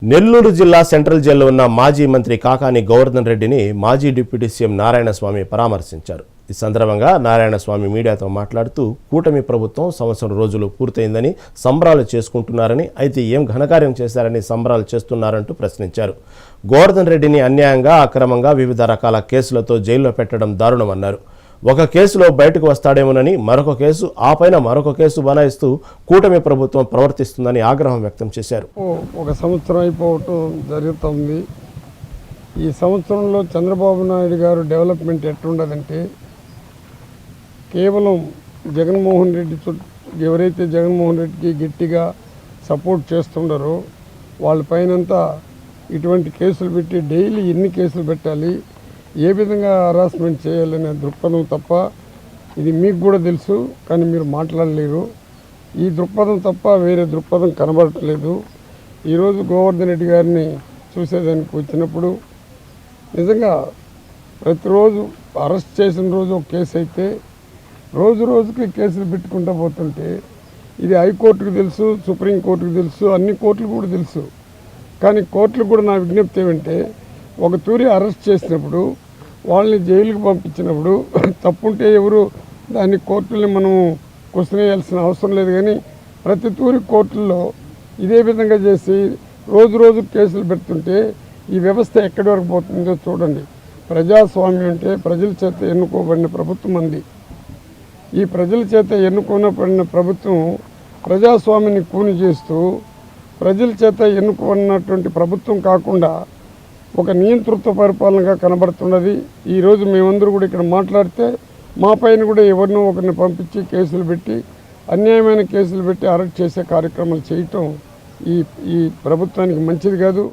నెల్లూరు జిల్లా సెంట్రల్ జైల్లో ఉన్న మాజీ మంత్రి కాకాని గోవర్ధన్ రెడ్డిని మాజీ డిప్యూటీ సీఎం నారాయణస్వామి పరామర్శించారు. ఈ సందర్భంగా నారాయణస్వామి మీడియాతో మాట్లాడుతూ కూటమి ప్రభుత్వం సంవత్సరం రోజులు పూర్తయిందని సంబరాలు చేసుకుంటున్నారని, అయితే ఏం ఘనకార్యం చేశారని సంబరాలు చేస్తున్నారంటూ ప్రశ్నించారు. గోవర్ధన్ రెడ్డిని అన్యాయంగా అక్రమంగా వివిధ రకాల కేసులతో జైల్లో పెట్టడం దారుణమన్నారు. ఒక కేసులో బయటకు వస్తాడేమోనని మరొక కేసు, ఆపైన మరొక కేసు బనాయిస్తూ కూటమి ప్రభుత్వం ప్రవర్తిస్తుందని ఆగ్రహం వ్యక్తం చేశారు. ఒక సంవత్సరం అయిపోవటం జరుగుతుంది. ఈ సంవత్సరంలో చంద్రబాబు నాయుడు గారు డెవలప్మెంట్ ఎట్లుండదంటే, కేవలం జగన్మోహన్ రెడ్డి ఎవరైతే జగన్మోహన్ రెడ్డికి గట్టిగా సపోర్ట్ చేస్తుండారో వాళ్ళపైనంతా ఇటువంటి కేసులు పెట్టి డైలీ ఎన్ని కేసులు పెట్టాలి, ఏ విధంగా హరాస్మెంట్ చేయాలనే దృక్పథం తప్ప, ఇది మీకు కూడా తెలుసు కానీ మీరు మాట్లాడలేరు. ఈ దృక్పథం తప్ప వేరే దృక్పథం కనబడట్లేదు. ఈరోజు గోవర్ధన్ రెడ్డి గారిని చూసేదానికి వచ్చినప్పుడు నిజంగా ప్రతిరోజు అరెస్ట్ చేసిన రోజు ఒక కేసు అయితే రోజు రోజుకి కేసులు పెట్టుకుంటూ పోతుంటే, ఇది హైకోర్టుకు తెలుసు, సుప్రీంకోర్టుకు తెలుసు, అన్ని కోర్టులు కూడా తెలుసు. కానీ కోర్టులు కూడా నా విజ్ఞప్తి ఏమంటే, ఒక తూరి అరెస్ట్ చేసినప్పుడు వాళ్ళని జైలుకి పంపించినప్పుడు తప్పుంటే ఎవరు దాన్ని కోర్టుల్ని మనం క్వశ్చన్ వేయాల్సిన అవసరం లేదు. కానీ ప్రతి తూరి కోర్టుల్లో ఇదే విధంగా చేసి రోజు రోజు కేసులు పెడుతుంటే ఈ వ్యవస్థ ఎక్కడి వరకు పోతుందో చూడండి. ప్రజాస్వామ్యం అంటే ప్రజల చేత ఎన్నుకోబడిన ప్రభుత్వం అంది. ఈ ప్రజల చేత ఎన్నుకోబడిన ప్రభుత్వం ప్రజాస్వామ్యాన్ని కూని చేస్తూ ప్రజల చేత ఎన్నుకున్నటువంటి ప్రభుత్వం కాకుండా ఒక నియంతృత్వ పరిపాలనగా కనబడుతున్నది. ఈరోజు మేమందరూ కూడా ఇక్కడ మాట్లాడితే మా పైన కూడా ఎవరినో ఒకరిని పంపించి కేసులు పెట్టి, అన్యాయమైన కేసులు పెట్టి అరెస్ట్ చేసే కార్యక్రమాలు చేయటం ఈ ప్రభుత్వానికి మంచిది కాదు.